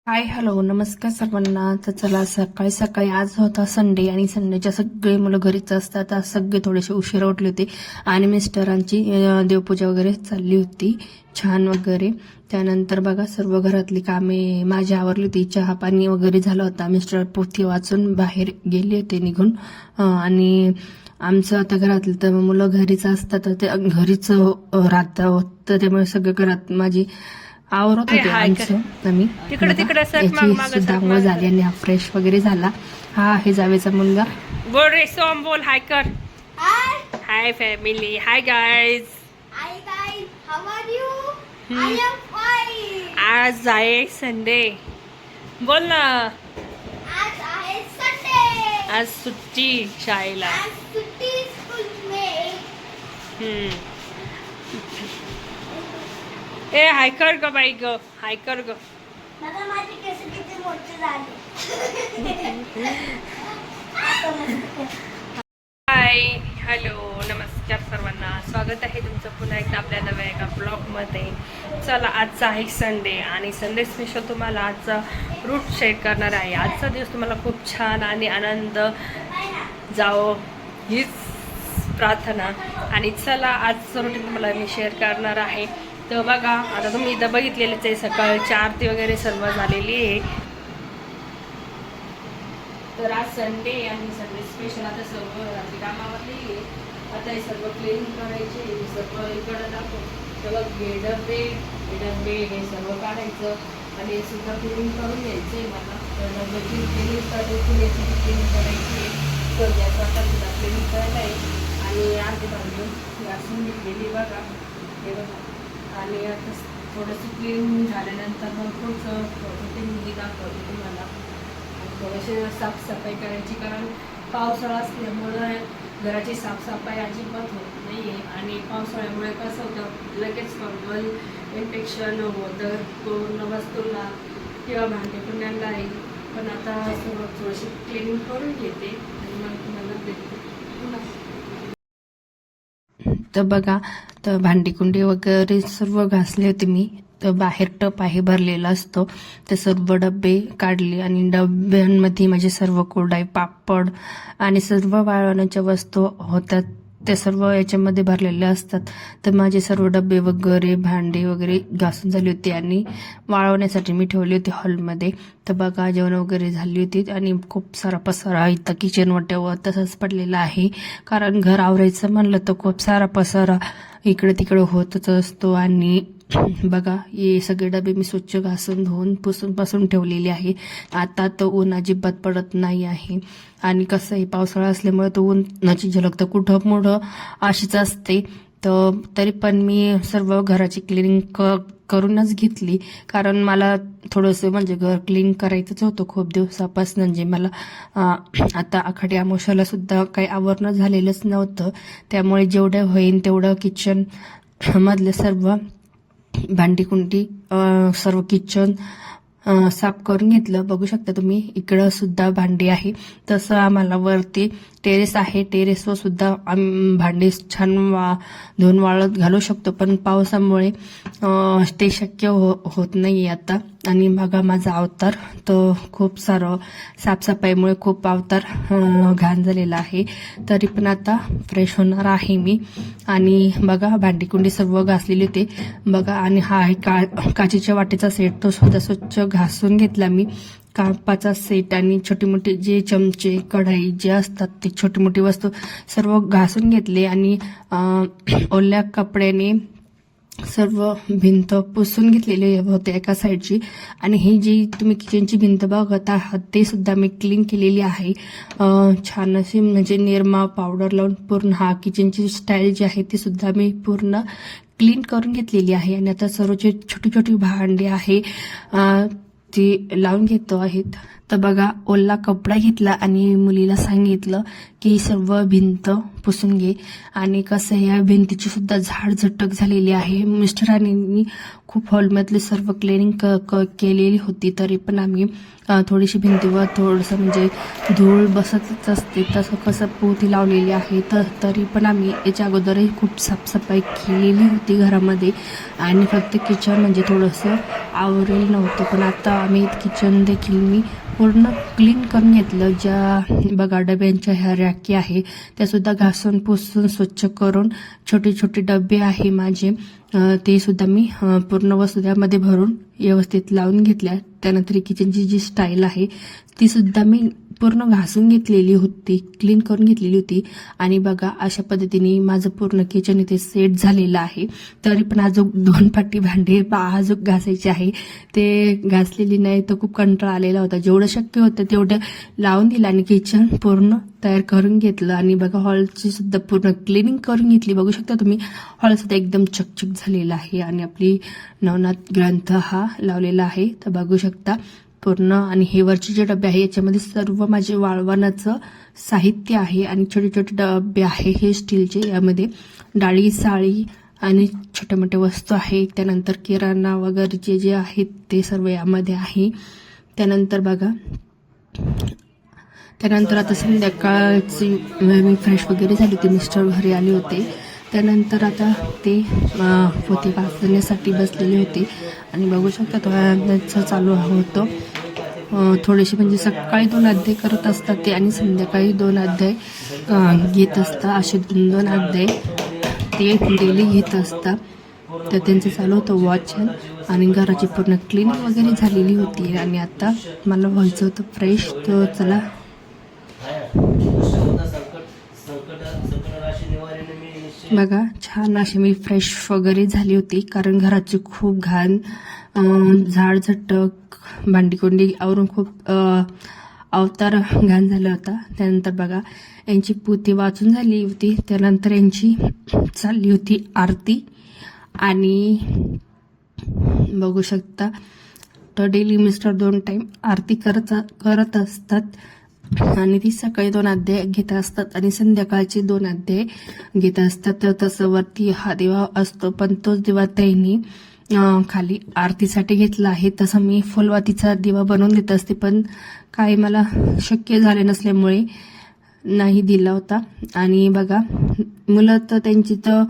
Hi hello नमस्कार सर्वांना. तर चला सकाळी सकाळी आज होता संडे आणि संडेच्या सगळे मुलं घरीच असतात. आज सगळे थोडेसे उशिरा उठले होते आणि मिस्टरांची देवपूजा वगैरे चालली होती छान वगैरे. त्यानंतर बघा सर्व घरातली कामे माझी आवरली होती. चहा पाणी वगैरे झालं होता. मिस्टर पोथी वाचून बाहेर गेले होते निघून. आणि आमचं आता घरातलं तर मुलं घरीच असतात तर ते घरीच राहतं तर त्यामुळे सगळं घरात माझी आवरत होते आमचं. आम्ही याची सुद्धा आंघोळ झाली आणि हा फ्रेश वगैरे झाला. हा आहे जावेचा मुलगा. बोल रे सोम, बोल हाय कर. Hi family, hi guys. Hi guys, how are you? I am fine. आज आहे संडे. बोल ना. आज आहे Sunday. आज सुट्टी शाळेला. आज सुट्टी स्कूल में. ए हाय कर ग बाई ग, हाय कर ग. मला माझे केस किती मोठे झाले. हाय हॅलो नमस्कार सर्वांना. स्वागत आहे तुमचं पुन्हा एकदा आपल्या नव्या एका ब्लॉगमध्ये. चला आजचा आहे संडे आणि संडे स्पेशल तुम्हाला आजचा रूट शेअर करणार आहे. आजचा दिवस तुम्हाला खूप छान आणि आनंद जावो हीच प्रार्थना. आणि चला आजचं रुटीन तुम्हाला मी शेअर करणार आहे. तर बघा आता तुम्ही इथं बघितलेलेच आहे सकाळची आरती वगैरे सर्व झालेली आहे. तर आज संडे आणि संडे स्पेशल आता सर्व रात्री कामावरली आता हे सर्व क्लीन करायचे. सर्व इकडं दाखव सगळं डबे हे सर्व काढायचं आणि सुद्धा क्लीन करून घ्यायचं आहे मला. तर डब्याची क्लिनिंग करायची, क्लीन करायची. तर याचा आता सुद्धा क्लिनिंग करायला आहे आणि अर्धी भांडी घासून घेतलेली बघा हे बघा. आणि आता थोडंसं क्लीन झाल्यानंतर मग थोडंसं मी दाखवते तुम्हाला. थोडेसे साफसफाई करायची कारण पावसाळा असल्यामुळं घराची साफसफाई अजिबात होत नाही आहे. आणि पावसाळ्यामुळे कसं होतं लगेच फंगल इन्फेक्शन होतं पूर्ण वस्तूंना किंवा भांडेकुंड्यांनाही. पण आता सर्व थोडीशी क्लिनिंग करून घेते आणि मग तुम्हाला देते. तर बघा तर भांडीकुंडी वगैरे सर्व घासले होते मी. तर बाहेर टप आहे भरलेला असतो. ते सर्व डबे काढले आणि डब्यांमध्ये माझे सर्व कोरडाई पापड आणि सर्व वाळवण्याच्या वस्तू होत्या ते सर्व याच्यामध्ये भरलेले असतात. तर माझे सर्व डबे वगैरे भांडे वगैरे घासून झाली होती आणि वाळवण्यासाठी मी ठेवली होती हॉलमध्ये. तर बघा जेवण वगैरे झाली होती आणि खूप सारा पसारा इथं किचन वाट्यावर तसंच पडलेला आहे. कारण घर आवरायचं म्हणलं तर खूप सारा पसारा इकडे तिकडे होतच असतो. आणि बघा हे सगळे डबे मी स्वच्छ घासून धुवून पुसून ठेवलेले आहे. आता तर ऊन अजिबात पडत नाही आहे आणि कसं आहे पावसाळा असल्यामुळे तो उन्हाची झलक तर कुठं अशीच असते. तर तरी पण मी सर्व घराची क्लिनिंग करूनच घेतली कारण मला थोडंसं म्हणजे घर क्लीन करायचंच होतं खूप दिवसापासून. म्हणजे मला आता आखाडी अमावस्याला सुद्धा काही आवरणं झालेलंच नव्हतं. त्यामुळे जेवढं होईल तेवढं किचन मधलं सर्व भांडीकुंडी सर्व किचन साफ करून घेतलं. बघू शकता तुम्ही इकडं सुद्धा भांडी आहे. तसं आम्हाला वरती टेरेस आहे. टेरेसवर सुद्धा आम्ही भांडी छान धुवून वाळत घालू शकतो पण पावसामुळे ते शक्य होत नाही आता. आणि बघा माझा अवतार तर खूप सारं साफसफाईमुळे खूप अवतार घाण झालेला आहे. तरी पण आता फ्रेश होणार आहे मी. आणि बघा भांडीकुंडी सर्व घासलेली होते बघा. आणि हा आहे काचेच्या वाटेचा सेट तो सुद्धा स्वच्छ घासून घेतला मी. कापाचा सेट आणि छोटी मोठी जे चमचे कढाई जे असतात ते छोटी मोठी वस्तू सर्व घासून घेतले. आणि ओल्या कपड्याने सर्व भिंत पुसून घेतलेली होते एका साईडची. आणि ही जी तुम्ही किचनची भिंत बघत आहात ते सुद्धा मी क्लीन केलेली आहे छान अशी. म्हणजे निरमा पावडर लावून पूर्ण हा किचनची स्टाईल जी आहे ती सुद्धा मी पूर्ण क्लीन करून घेतलेली आहे. आणि आता सर्व जे छोटी छोटी भांडी आहे ती लावून घेतो आहेत. तर बघा ओला कपडा घेतला आणि मुलीला सांगितलं की सर्व भिंत पुसून घे. आणि कसं या भिंतीची सुद्धा झाडझटक झालेली आहे. मिस्टरांनी खूप हॉलमधली सर्व क्लिनिंग केलेली होती, तरी पण आम्ही थोडीशी भिंतीवर थोडंसं म्हणजे धूळ बसतच असते तसं कसं पोती लावलेली आहे. तरी पण आम्ही याच्या अगोदरही खूप साफसफाई केलेली होती घरामध्ये, आणि फक्त किचन म्हणजे थोडंसं आवरेल नव्हतं. पण आता आम्ही किचन देखील मी पूर्ण क्लीन करून घेतलं. ज्या बघा डब्यांच्या ह्या रॅकी आहे त्यासुद्धा घासून पुसून स्वच्छ करून, छोटे छोटे डबे आहे माझे ते सुद्धा मी पूर्ण वस्तू त्यामध्ये भरून व्यवस्थित लावून घेतल्या. त्यानंतर किचनची जी स्टाईल आहे ती सुद्धा मी पूर्ण घासून घेतलेली होती, क्लीन करून घेतलेली होती. आणि बघा अशा पद्धतीने माझं पूर्ण किचन इथे सेट झालेलं आहे. तरी पण अजून 2 पाटी भांडे अजून घासायचे आहे, ते घासलेली नाही तर खूप कंटाळा आलेला होता. जेवढं शक्य होतं तेवढं लावून दिलं आणि किचन पूर्ण तयार करून घेतलं. आणि बघा हॉलची सुद्धा पूर्ण क्लिनिंग करून घेतली. बघू शकता तुम्ही हॉल सुद्धा एकदम चकचक झालेला आहे. आणि आपली नवनाथ ग्रंथ हा लावलेला आहे तर बघू शकता पूर्ण. आणि हे वरचे जे डबे आहे याच्यामध्ये सर्व माझे वाळवणाचं साहित्य आहे. आणि छोटे छोटे डबे आहे हे स्टीलचे, यामध्ये डाळी साळी आणि छोटे मोठे वस्तू आहे. त्यानंतर किराणा वगैरे जे आहेत ते सर्व यामध्ये आहे. त्यानंतर बघा त्यानंतर आता संध्याकाळची मी फ्रेश वगैरे झाली होती, मिस्टर घरी आले होते. त्यानंतर आता ते पोते वाचण्यासाठी बसलेले होते आणि बघू शकता थोड्या चालू होतं. थोडेसे म्हणजे सकाळी 2 अध्याय करत असतात ते आणि संध्याकाळी 2 अध्याय घेत असतात. असे 2 अध्याय ते डेली घेत असतात. तर त्यांचं चालू होतं वाचन. आणि घराची पूर्ण क्लीनिंग वगैरे झालेली होती आणि आता मला व्हायचं होतं फ्रेश. तर चला बघा छान अशी मी फ्रेश वगैरे झाली होती, कारण घराची खूप घाण झाडझटक भांडीकोंडी आवरून खूप अवतार घाण झाला होता. त्यानंतर बघा यांची पोती वाचून झाली होती. त्यानंतर यांची चालली होती आरती. आणि बघू शकता तर डेली मिस्टर 2 टाइम आरती करत असतात. आणि ती सकाळी 2 अध्याय घेत असतात आणि संध्याकाळचे 2 अध्याय घेत असतात. तर तसं वरती हा दिवा असतो, पण तोच दिवा त्यांनी खाली आरतीसाठी घेतला आहे. तसं मी फुलवातीचा दिवा बनवून देत असते, पण काही मला शक्य झाले नसल्यामुळे नाही दिला होता. आणि बघा मुलं तर त्यांची तर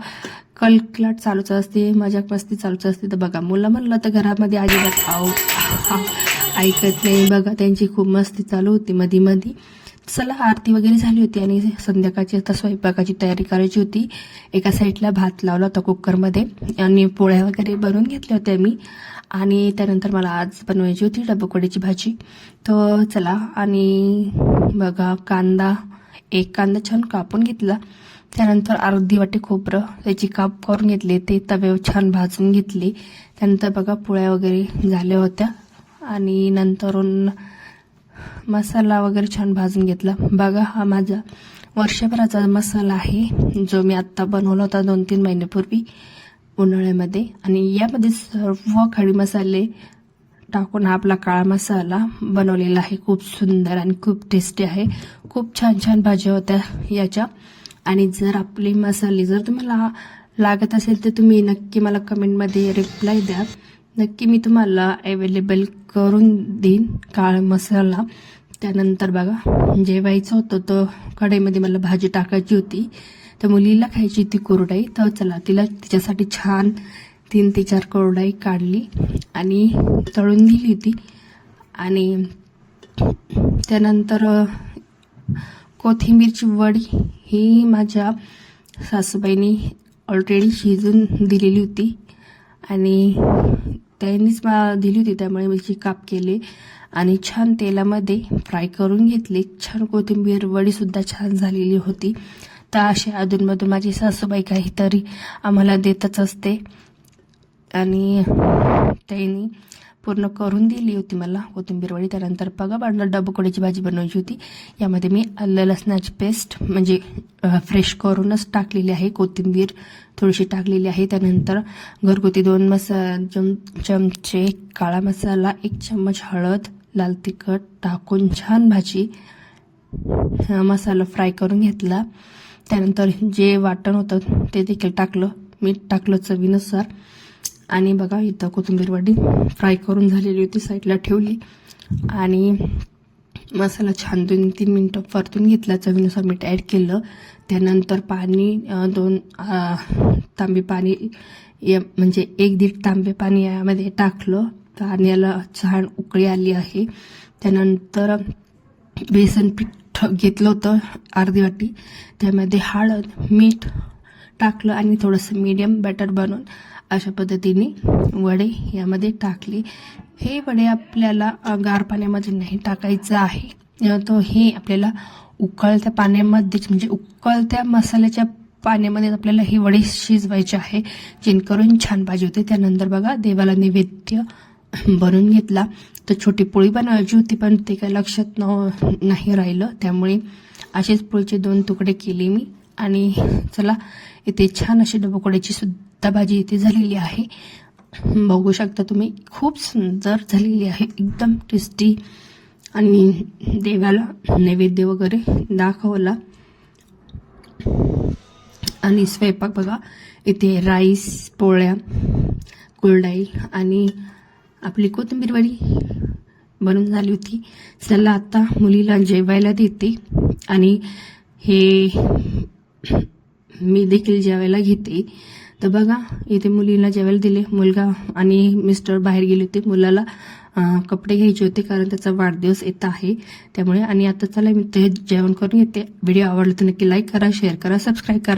कलकलाट चालूच असते, मजाक मस्ती चालूच असते. तर बघा मुलं म्हणलं तर घरामध्ये अजिबात ऐकत नाही. बघा त्यांची खूप मस्ती चालू होती मधी मधी. चला आरती वगैरे झाली होती आणि संध्याकाळची आता स्वयंपाकाची तयारी करायची होती. एका साईडला भात लावला होता कुकरमध्ये आणि पोळ्या वगैरे बनवून घेतल्या होत्या मी. आणि त्यानंतर मला आज बनवायची होती डबकोडीची भाजी. तर चला आणि बघा एक कांदा छान कापून घेतला. त्यानंतर अर्धी वाटी खोबरं त्याची काप करून घेतले, ते तव्यावर छान भाजून घेतले. त्यानंतर बघा पोळ्या वगैरे झाल्या होत्या आणि नंतरून मसाला वगैरे छान भाजून घेतला. बघा हा माझा वर्षभराचा मसाला आहे, जो मी आत्ता बनवला होता 2-3 महिन्यापूर्वी उन्हाळ्यामध्ये. आणि यामध्ये सर्व खडे मसाले टाकून हा आपला काळा मसाला बनवलेला आहे. खूप सुंदर आणि खूप टेस्टी आहे. खूप छान छान भाज्या होत्या याच्या. आणि जर आपले मसाले जर तुम्हाला लागत असेल तर तुम्ही नक्की मला कमेंटमध्ये रिप्लाय द्या. नक्की मी तुम्हाला अवेलेबल करून देईन काळा मसाला. त्यानंतर बघा जेवायचं होतं तर कढईमध्ये मला भाजी टाकायची होती. तर मुलीला खायची ती कोरडाई. तर चला तिच्यासाठी छान 3 ते 4 कोरडाई काढली आणि तळून दिली होती. आणि त्यानंतर कोथिंबीरची वडी ही माझ्या सासूबाईंनी ऑलरेडी शिजून दिलेली होती आणि त्यांनीच मला दिली होती, त्यामुळे मी काप केले आणि छान तेलामध्ये फ्राय करून घेतले. छान कोथिंबीर वडीसुद्धा छान झालेली होती. तर असे अधूनमधून माझी सासूबाई काहीतरी आम्हाला देतच असते आणि त्यांनी पूर्ण करून दिली होती मला कोथिंबीर वडी. त्यानंतर बघा डबकोडीची भाजी बनवायची होती. यामध्ये मी आलं लसणाची पेस्ट म्हणजे फ्रेश करूनच टाकलेली आहे, कोथिंबीर थोडीशी टाकलेली आहे. त्यानंतर घरगुती 2 चमचे काळा मसाला, 1 चम्मच हळद, लाल तिखट टाकून छान भाजी मसाला फ्राय करून घेतला. त्यानंतर जे वाटण होतं ते देखील टाकलं, मीठ टाकलं चवीनुसार. आणि बघा इथं कोथिंबीर वडी फ्राय करून झालेली होती, साईडला ठेवली. आणि मसाला छान 2-3 मिनटं परतून घेतला, चवीनुसार मीठ ॲड केलं. त्यानंतर पाणी 2 तांबे पाणी म्हणजे 1-1.5 तांबे पाणी यामध्ये टाकलं. पाण्याला छान उकळी आली आहे. त्यानंतर बेसन पीठ घेतलं होतं अर्धी वाटी, त्यामध्ये हळद मीठ टाकलं आणि थोडंसं मीडियम बॅटर बनवून अशा पद्धतीने वडे यामध्ये टाकले. हे वडे आपल्याला गार पाण्यामध्ये नाही टाकायचं आहे, तो हे आपल्याला उकळत्या पाण्यामध्येच म्हणजे उकळत्या मसाल्याच्या पाण्यामध्ये आपल्याला हे वडे शिजवायचे आहे, जेणेकरून छान भाजी होते. त्यानंतर बघा देवाला नैवेद्य बनवून घेतला. तर छोटी पोळी बनवायची होती पण ते काही लक्षात नाही राहिलं, त्यामुळे असेच पोळीचे 2 तुकडे केले मी. आणि चला इथे छान अशी डबोकोड्याची सुद्धा भाजी इथे झालेली आहे, बघू शकता तुम्ही. खूप सुंदर झालेली आहे, एकदम टेस्टी. आणि देवाला नैवेद्य वगैरे दाखवला. आणि स्वयंपाक बघा इथे राईस, पोळ्या, कुरडई आणि आपली कोथिंबीर वडी बनवून झाली होती. चला आता मुलीला जेवायला देते आणि हे मी देखील जेवायला घेते. तर बघा इथे मुलीला जेवायला दिले. मुलगा आणि मिस्टर बाहेर गेले होते, मुलाला कपडे घ्यायचे होते कारण त्याचा वाढदिवस येत आहे त्यामुळे. आणि आता चला मी ते जेवण करून येते. व्हिडिओ आवडला तर नक्की लाईक करा, शेअर करा, सबस्क्राईब करा.